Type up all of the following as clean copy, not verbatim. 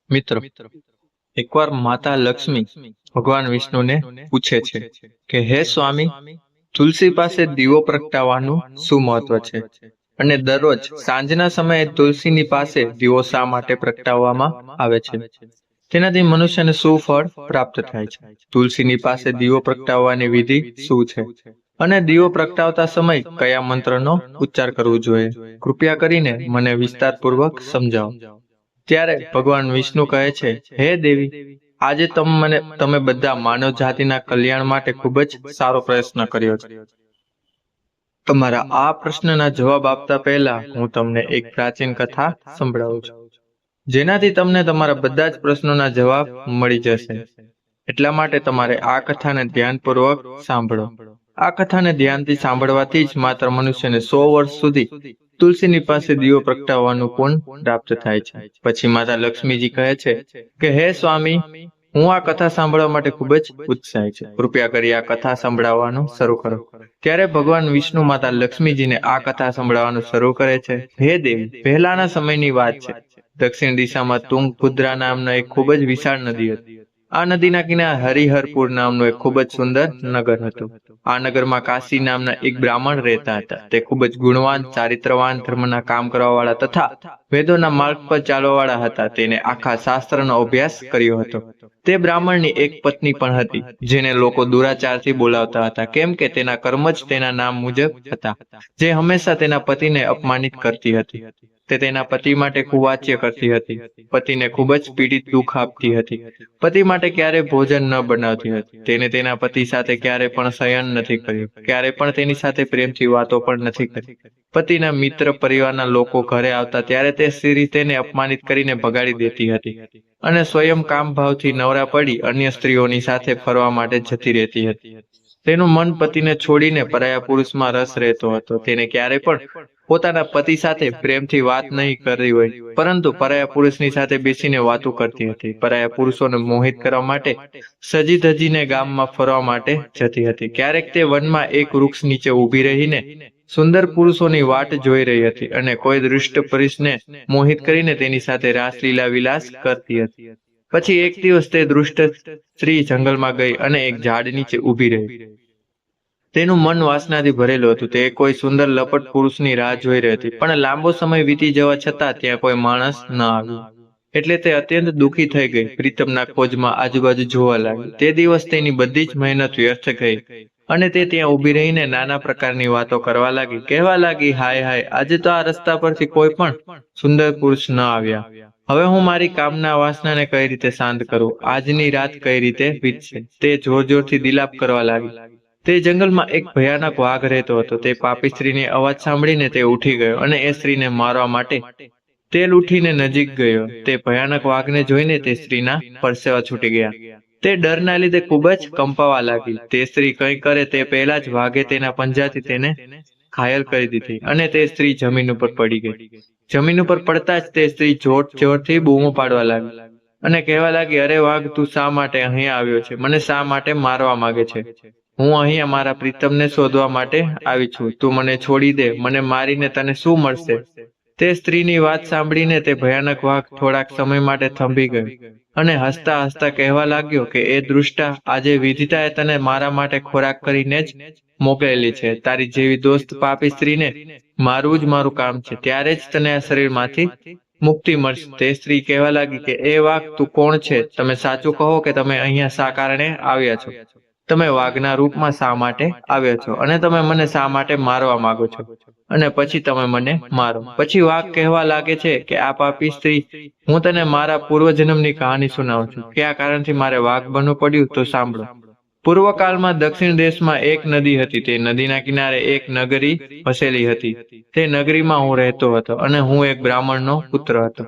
મિત્રો, એકવાર માતા લક્ષ્મી ભગવાન વિષ્ણુને પૂછે છે કે હે સ્વામી, તુલસી પાસે દીવો પ્રગટાવવાનું શું મહત્વ છે અને દરરોજ સાંજના સમયે તુલસીની પાસે દીવો શા માટે પ્રગટાવવામાં આવે છે? તેનાથી મનુષ્યને શું ફળ પ્રાપ્ત થાય છે? તુલસીની પાસે દીવો પ્રગટાવવાની વિધિ શું છે અને દીવો પ્રગટાવતા સમય કયા મંત્રનો ઉચ્ચાર કરવો જોઈએ? કૃપયા કરીને મને વિસ્તારપૂર્વક સમજાવો. ત્યારે ભગવાન વિષ્ણુ કહે છે, હે દેવી, આજે તમે બધા માનવ જાતિના કલ્યાણ માટે ખૂબ જ સારો પ્રયત્ન કર્યો છે. તમારા આ પ્રશ્નના જવાબ આપતા પહેલા હું તમને એક પ્રાચીન કથા સંભળાવું છું, જેનાથી તમને તમારા બધા જ પ્રશ્નોના જવાબ મળી જશે. એટલા માટે તમારે આ કથાને ધ્યાનપૂર્વક સાંભળો. આ કથાને ધ્યાનથી સાંભળવાથી જ માત્ર મનુષ્યને 100 વર્ષ સુધી તુલસીની પાસે દીવો પ્રગટાવવાનું પુણ્ય પ્રાપ્ત થાય છે. પછી માતા લક્ષ્મીજી કહે છે કે હે સ્વામી, હું આ કથા સાંભળવા માટે ખૂબ જ ઉત્સાહી છું. કૃપયા કરી આ કથા સંભળાવવાનું શરૂ કરો. ત્યારે ભગવાન વિષ્ણુ માતા લક્ષ્મીજીને આ કથા સંભળાવવાનું શરૂ કરે છે. હે દેવી, પહેલાના સમયની વાત છે. દક્ષિણ દિશામાં તુંગભદ્રા નામનો એક ખૂબ જ વિશાળ નદી હતી. આ નદીના કિનારે હરિહરપુર નામનું એક ખૂબ જ સુંદર નગર હતું. આ નગરમાં કાશી નામના એક બ્રાહ્મણ રહેતા હતા. તે ખૂબ જ ગુણવાન, ચારિત્રવાન, ધર્મના કામ કરવાવાળા તથા વેદોના માર્ગ પર ચાલવાવાળા હતા. તેને આખા શાસ્ત્રનો અભ્યાસ કર્યો હતો. તે બ્રાહ્મણની એક પત્ની પણ હતી, જેને લોકો દુરાચારથી બોલાવતા હતા, કેમ કે તેના કર્મ જ તેના નામ મુજબ હતા, જે હંમેશા તેના પતિને અપમાનિત કરતી હતી. તે તેના પતિ માટે કુવાચ્ય કરતી હતી, પતિને ખૂબ જ પીડિત દુઃખ આપતી હતી, પતિ માટે ક્યારે ભોજન ન બનાવતી હતી. તેને તેના પતિ સાથે ક્યારે પણ શયન નથી કર્યું, ક્યારે પણ તેની સાથે પ્રેમથી વાતો પણ નથી કરી. પતિના મિત્ર પરિવારના લોકો ઘરે આવતા ત્યારે તે સ્ત્રી તેને અપમાનિત કરીને ભગાડી દેતી હતી અને સ્વયં કામ ભાવથી નવરા પડી અન્ય સ્ત્રીઓની સાથે ફરવા માટે જતી રહેતી હતી. તેનું મન પતિને છોડીને પરાયા પુરુષમાં રસ રહેતો હતો. તેને ક્યારે પણ પોતાના પતિ સાથે પ્રેમથી વાત નહીં કરી હોય, પરંતુ પરાયા પુરુષની સાથે બેસીને વાતો કરતી હતી. પરાયા પુરુષોને મોહિત કરવા માટે સજી ધજીને ગામમાં ફરવા માટે જતી હતી. ક્યારેક તે વનમાં એક વૃક્ષ નીચે ઊભી રહીને સુંદર પુરુષોની વાટ જોઈ રહી હતી અને કોઈ દુષ્ટ પુરુષને મોહિત કરીને તેની સાથે રાસલીલા વિલાસ કરતી હતી. પછી એક દિવસ તે દુષ્ટ સ્ત્રી જંગલમાં ગઈ અને એક ઝાડ નીચે ઊભી રહી. તેનું મન વાસનાથી ભરેલું હતું. તે કોઈ સુંદર લપટ પુરુષની રાહ જોઈ રહી હતી, પણ લાંબો સમય વીતી જવા છતાં ત્યાં કોઈ માણસ ન આવ્યું. એટલે તે અત્યંત દુઃખી થઈ ગઈ. પ્રીતમના ખોજમાં આજુબાજુ જોવા લાગી. તે દિવસ તેની બધી જ મહેનત વ્યર્થ ગઈ અને તે ત્યાં ઊભી રહીને નાના પ્રકારની વાતો કરવા લાગી. કહેવા લાગી, હાય હાય, આજે તો આ રસ્તા પરથી કોઈ પણ સુંદર પુરુષ ન આવ્યા. હવે હું મારી કામના વાસનાને કઈ રીતે શાંત કરું? આજની રાત કઈ રીતે વીતશે? તે જોર જોરથી દિલાપ કરવા લાગી. તે જંગલમાં એક ભયાનક વાઘ રહેતો હતો. તે પાપી સ્ત્રીની અવાજ સાંભળીને તે ઉઠી ગયો અને એ સ્ત્રીને મારવા માટે તેલ ઉઠીને નજીક ગયો. તે ભયાનક વાઘને જોઈને તે સ્ત્રીના પરસેવા છૂટી ગયા. તે ડરના લીધે ખૂબ જ કંપાવા લાગી. તે સ્ત્રી કંઈ કરે તે પહેલા જ વાઘે તેના પંજાથી તેને ઘાયલ કરી દીધી અને તે સ્ત્રી જમીન ઉપર પડી ગઈ. જમીન ઉપર પડતા જ તે સ્ત્રી જોર જોરથી બૂમો પાડવા લાગી અને કહેવા લાગી, અરે વાઘ, તું શા માટે અહીંયા આવ્યો છે? મને શા માટે મારવા માંગે છે? હું અહીંયા મારા પ્રીતમને શોધવા માટે આવી છું. તું મને છોડી દે. મને મારીને તને શું મળશે? તે સ્ત્રીની વાત સાંભળીને તે ભયાનક વાઘ થોડાક સમય માટે થંભી ગયો અને હસતા હસતા કહેવા લાગ્યો કે એ દુષ્ટા, આજે વિધિતાએ તને મારા માટે ખોરાક કરીને જ મોકલેલી છે. તારી જેવી દોસ્ત પાપી સ્ત્રીને મારવું જ મારું કામ છે. ત્યારે જ તને આ શરીરમાંથી મુક્તિ મળશે. તે સ્ત્રી કહેવા લાગી કે એ વાઘ, તું કોણ છે? તમે સાચું કહો કે તમે અહીંયા શા કારણે આવ્યા છો? તમે વાઘના રૂપમાં શા માટે આવ્યા છો અને તમે મને શા માટે મારવા માંગો છો? અને પછી તમે મને મારો. પછી વાઘ કહેવા લાગે છે કે આ પાપી સ્ત્રી, હું તને મારા પૂર્વજન્મની કહાની સુનાવું છું. કયા કારણથી મારે વાઘ બનવું પડ્યું તો સાંભળો. પૂર્વકાળમાં દક્ષિણ દેશમાં એક નદી હતી. તે નદીના કિનારે એક નગરી વસેલી હતી. તે નગરીમાં હું રહેતો હતો અને હું એક બ્રાહ્મણનો પુત્ર હતો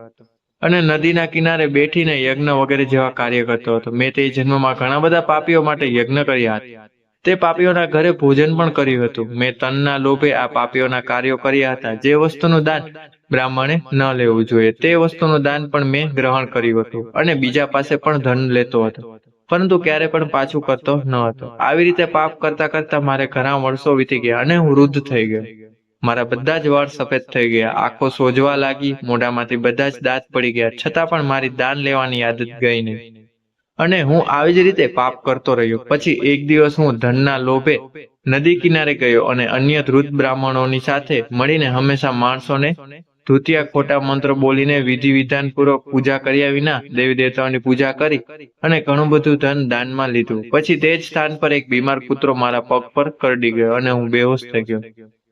અને નદીના કિનારે બેઠીને યજ્ઞ વગેરે જેવા કાર્ય કરતો હતો. મેં તે જન્મમાં ઘણા બધા પાપીઓ માટે યજ્ઞ કર્યા હતા. તે પાપીઓના ઘરે ભોજન પણ કર્યું હતું. મેં તનના લોભે આ પાપીઓના કાર્યો કર્યા હતા. જે વસ્તુનું દાન બ્રાહ્મણે ન લેવું જોઈએ તે વસ્તુનું દાન પણ મેં ગ્રહણ કર્યું હતું અને બીજા પાસે પણ ધન લેતો હતો, પરંતુ ક્યારે પણ પાછું કરતો ન હતો. આવી રીતે પાપ કરતા કરતા મારે ઘણા વર્ષો વીતી ગયા અને હું વૃદ્ધ થઈ ગયો. મારા બધા જ વાળ સફેદ થઈ ગયા, આંખો સોજવા લાગી, મોઢામાંથી બધા જ દાંત પડી ગયા, છતાં પણ મારી દાન લેવાની આદત ગઈ નહીં. અને હું આવી જ રીતે પાપ કરતો રહ્યો. પછી એક દિવસ હું ધનના લોભે નદી કિનારે ગયો અને અન્ય ધૂર્ત બ્રાહ્મણોની સાથે મળીને હંમેશા માણસોને ધૂતિયા ખોટા મંત્ર બોલીને વિધિ વિધાનપૂર્વક પૂજા કર્યા વિના દેવી દેવતાઓની પૂજા કરી અને ઘણું બધું ધન દાનમાં લીધું. પછી તે જ સ્થાન પર એક બીમાર કૂતરો મારા પગ પર કરડી ગયો અને હું બેહોશ થઈ ગયો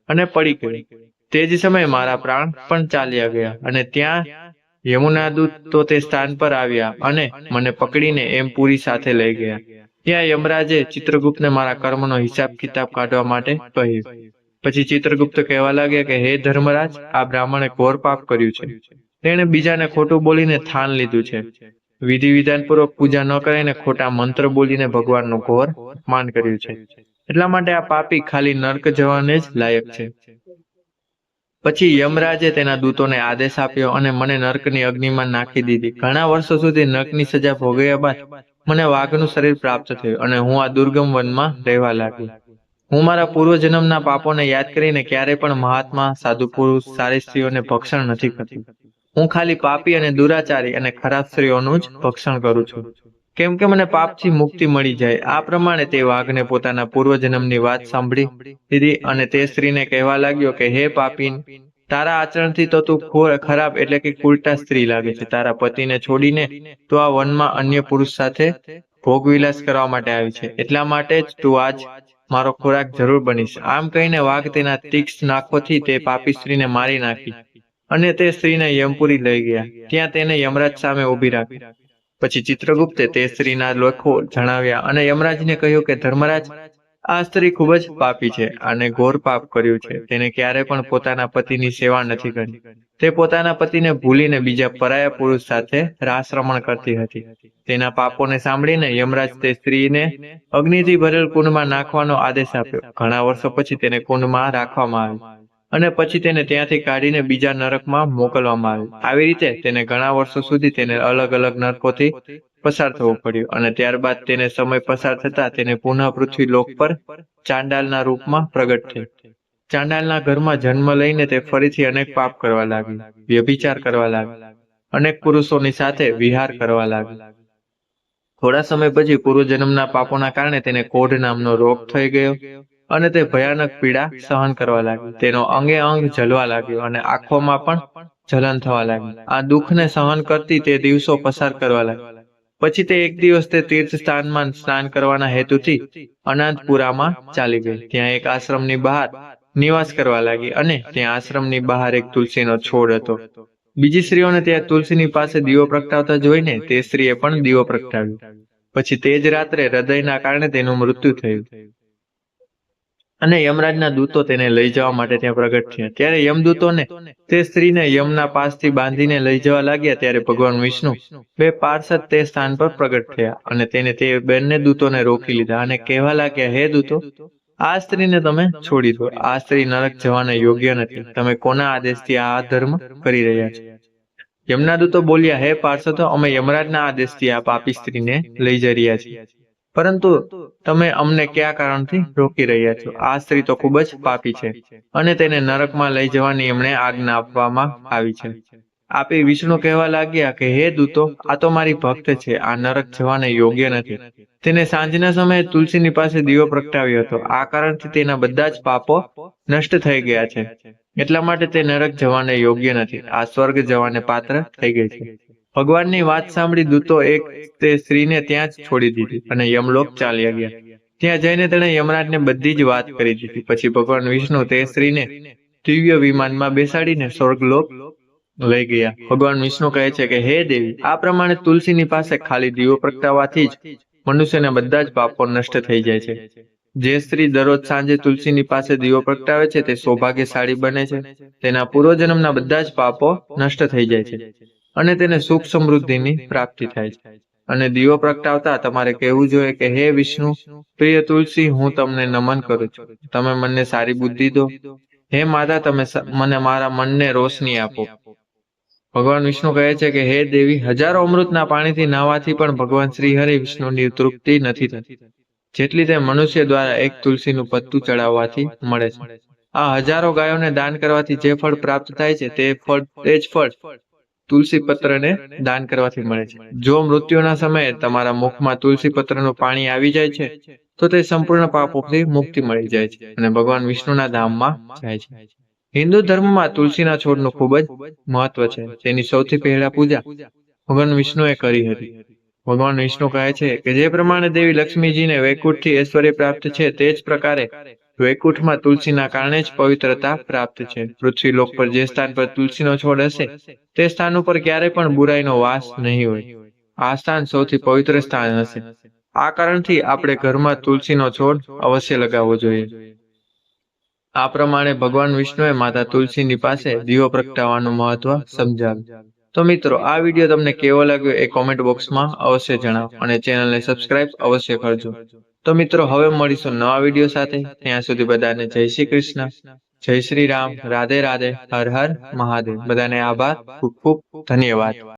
અને પડી ગયો. તે જ સમયે મારા પ્રાણ પણ ચાલ્યા ગયા. અને ત્યાં યમુના દૂત તો તે સ્થાન પર આવ્યા અને મને પકડીને એમપુરી સાથે લઈ ગયા. ત્યાં યમરાજે ચિત્રગુપ્તને મારા કર્મનો હિસાબ કિતાબ કાઢવા માટે કહ્યું. પછી ચિત્રગુપ્ત કહેવા લાગ્યા કે હે ધર્મરાજ, આ બ્રાહ્મણે ઘોર પાપ કર્યું છે. તેણે બીજાને ખોટું બોલીને થાન લીધું છે. વિધિ વિધાનપૂર્વક પૂજા ન કરાઈને ખોટા મંત્ર બોલીને ભગવાનનું ઘોર અપમાન કર્યું છે. એટલા માટે આ પાપી ખાલી નર્ક જવાને જ લાયક છે. પછી યમરાજે તેના દૂતોને આદેશ આપ્યો અને મને નર્કની અગ્નિમાં નાખી દીધી. ઘણા વર્ષો સુધી નર્કની સજા ભોગવ્યા બાદ મને વાઘનું શરીર પ્રાપ્ત થયું અને હું આ દુર્ગમ વનમાં રહેવા લાગી. હું મારા પૂર્વજન્મના પાપોને યાદ કરીને ક્યારેય પણ મહાત્મા, સાધુ પુરુષ, સારી સ્ત્રીઓને ભક્ષણ નથી કરતી. હું ખાલી પાપી અને દુરાચારી અને ખરાબ સ્ત્રીઓનું જ ભક્ષણ કરું છું, કેમ કે મને પાપથી મુક્તિ મળી જાય. આ પ્રમાણે તે વાઘને પોતાના પૂર્વજન્મની વાત સાંભળી દીધી અને તે સ્ત્રીને કહેવા લાગ્યો કે હે પાપીન, તારા આચરણથી તો તું ખરાબ એટલે કે ઉલટા સ્ત્રી લાગે છે. તારા પતિને છોડીને તું આ વનમાં અન્ય પુરુષ સાથે ભોગવિલાસ કરવા માટે આવી છે. એટલા માટે જ તું આજ મારો ખોરાક જરૂર બનીશ. આમ કહીને વાઘ તેના તીક્ષ્ણ નાખોથી તે પાપી સ્ત્રીને મારી નાખી અને તે સ્ત્રીને યમપુરી લઈ ગયા. ત્યાં તેને યમરાજ સામે ઊભી રાખી. પછી ચિત્રગુપ્તે તે સ્ત્રીના લેખો જણાવ્યા અને યમરાજને કહ્યું કે ધર્મરાજ, આ સ્ત્રી ખૂબ જ પાપી છે અને ઘોર પાપ કર્યું છે. તેને ક્યારે પણ પોતાના પતિની સેવા નથી કરી. તે પોતાના પતિને ભૂલીને બીજા પરાયા પુરુષ સાથે રાસરમણ કરતી હતી. તેના પાપોને સાંભળીને યમરાજ તે સ્ત્રીને અગ્નિથી ભરેલ કુંડમાં નાખવાનો આદેશ આપ્યો. ઘણા વર્ષો પછી તેને કુંડમાં રાખવામાં આવી અને પછી તેને ત્યાંથી કાઢીને બીજા નરકમાં મોકલવામાં આવી. આવી રીતે તેને ઘણા વર્ષો સુધી તેને અલગ અલગ નરકોથી પસાર થવું પડ્યું અને ત્યારબાદ તેને સમય પસાર થતા તેને પુનઃ પૃથ્વી લોક પર ચાંડાલના રૂપમાં પ્રગટ થઈ. ચાંડાલના ઘરમાં જન્મ લઈને તે ફરીથી અનેક પાપ કરવા લાગી, વ્યભિચાર કરવા લાગી, અનેક પુરુષોની સાથે વિહાર કરવા લાગી. થોડા સમય પછી પૂર્વજન્મના પાપોના કારણે તેને કોઢ નામનો રોગ થઈ ગયો અને તે ભયાનક પીડા સહન કરવા લાગી. તેનો અંગે અંગ જલવા લાગ્યો અને આંખોમાં પણ જલન થવા લાગી. આ દુઃખને સહન કરતી તે દિવસો પસાર કરવા લાગી. પછી તે એક દિવસ તે તીર્થ સ્થાનમાં સ્નાન કરવાના હેતુથી અનંતપુરામાં ચાલી ગઈ. ત્યાં એક આશ્રમની બહાર નિવાસ કરવા લાગી અને ત્યાં આશ્રમની બહાર એક તુલસીનો છોડ હતો. બીજી સ્ત્રીઓને ત્યાં તુલસીની પાસે દીવો પ્રગટાવતા જોઈને તે સ્ત્રીએ પણ દીવો પ્રગટાવ્યો. પછી તે જ રાત્રે હૃદયના કારણે તેનું મૃત્યુ થયું અને યમરાજના દૂતો તેને લઈ જવા માટે ત્યાં પ્રગટ થયા. ત્યારે યમદૂતોને તે સ્ત્રીને યમના પાસથી બાંધીને લઈ જવા લાગ્યા. ત્યારે ભગવાન વિષ્ણુ બે પાર્ષદ તે સ્થાન પર પ્રગટ થયા અને તેને તે બંને દૂતોને રોકી લીધા અને કહેવા લાગ્યા, હે દૂતો, આ સ્ત્રીને તમે છોડી દો. આ સ્ત્રી નરક જવાને યોગ્ય નથી. તમે કોના આદેશથી આ ધર્મ કરી રહ્યા છો? યમના દૂતો બોલ્યા, હે પાર્ષદો, અમે યમરાજના આદેશથી આ પાપી સ્ત્રીને લઈ જઈ રહ્યા છીએ, પરંતુ તમે અમને કયા કારણથી રોકી રહ્યા છો? આ સ્ત્રી તો ખૂબ જ પાપી છે અને તેને નરકમાં લઈ જવાની એમણે આજ્ઞા આપવામાં આવી છે. આપે વિષ્ણુ કહેવા લાગ્યા કે હે દૂતો, આ તો મારી ભક્ત છે, આ નરક જવાને યોગ્ય નથી. તેને સાંજના સમયે તુલસીની પાસે દીવો પ્રગટાવ્યો હતો. આ કારણથી તેના બધા જ પાપો નષ્ટ થઈ ગયા છે. એટલા માટે તે નરક જવાને યોગ્ય નથી. આ સ્વર્ગ જવાને પાત્ર થઈ ગઈ છે. ભગવાનની વાત સાંભળી દૂતો એક તે સ્ત્રીને ત્યાં જ છોડી દીધી અને યમલોક ચાલ્યા ગયા. ત્યાં જઈને તેણે યમરાજને બધી જ વાત કરી દીધી. પછી ભગવાન વિષ્ણુ તે સ્ત્રીને દિવ્ય વિમાનમાં બેસાડીને સ્વર્ગલોક લઈ ગયા. ભગવાન વિષ્ણુ કહે છે કે હે દેવી, આ પ્રમાણે તુલસીની પાસે ખાલી દીવો પ્રગટાવવાથી જ મનુષ્યના બધા જ પાપો નષ્ટ થઈ જાય છે. જે સ્ત્રી દરરોજ સાંજે તુલસીની પાસે દીવો પ્રગટાવે છે તે સૌભાગ્યશાળી બને છે. તેના પૂર્વજન્મના બધા જ પાપો નષ્ટ થઈ જાય છે અને તેને સુખ સમૃદ્ધિની પ્રાપ્તિ થાય છે. અને દીવો પ્રગટાવતા તમારે કહેવું જોઈએ કે હે વિષ્ણુ પ્રિય તુલસી, હું તમને નમન કરું છું. તમે મને સારી બુદ્ધિ દો. હે માતા, તમે મને મારા મનને રોશની આપો. ભગવાન વિષ્ણુ કહે છે કે હે દેવી, હજારો અમૃતના પાણીથી નાહવાથી પણ ભગવાન શ્રી હરિ વિષ્ણુની તૃપ્તિ નથી થતી, જેટલી તે મનુષ્ય દ્વારા એક તુલસીનું પત્તું ચડાવવાથી મળે છે. આ હજારો ગાયોને દાન કરવાથી જે ફળ પ્રાપ્ત થાય છે તે જ ફળ તુલસી પત્રને દાન કરવાથી મળે છે. જો મૃત્યુના સમયે તમારા મુખમાં તુલસી પત્રનું પાણી આવી જાય છે તો તે સંપૂર્ણ પાપોથી મુક્તિ મળી જાય છે અને ભગવાન વિષ્ણુના ધામમાં જાય છે. હિન્દુ ધર્મમાં તુલસીના છોડનું ખૂબ જ મહત્વ છે. તેની સૌથી પહેલા પૂજા ભગવાન વિષ્ણુએ કરી હતી. ભગવાન વિષ્ણુ કહે છે કે જે પ્રમાણે દેવી લક્ષ્મીજીને વૈકુંઠથી ઐશ્વર્ય પ્રાપ્ત છે તે જ પ્રકારે વૈકુંઠમાં તુલસીના કારણે જ પવિત્રતા પ્રાપ્ત છે. પૃથ્વીલોક પર જે સ્થાન પર તુલસીનો છોડ હશે તે સ્થાન ઉપર ક્યારેય પણ બુરાઈનો વાસ નહીં હોય. આ સ્થાન સૌથી પવિત્ર સ્થાન હશે. આ કારણથી આપણે ઘરમાં તુલસીનો છોડ અવશ્ય લગાવવો જોઈએ. આ પ્રમાણે ભગવાન વિષ્ણુએ માતા તુલસીની પાસે દીવો પ્રગટાવવાનું મહત્વ સમજાવ્યું. તો મિત્રો, આ વિડીયો તમને કેવો લાગ્યો એ કોમેન્ટ બોક્સમાં અવશ્ય જણાવો અને ચેનલને સબસ્ક્રાઇબ અવશ્ય કરજો. તો મિત્રો, હવે મળીશું નવા વિડીયો સાથે. ત્યાં સુધી બધાને જય શ્રી કૃષ્ણ, જય શ્રી રામ, રાધે રાધે, હર હર મહાદેવ. બધાને આભાર, ખૂબ ખૂબ ધન્યવાદ.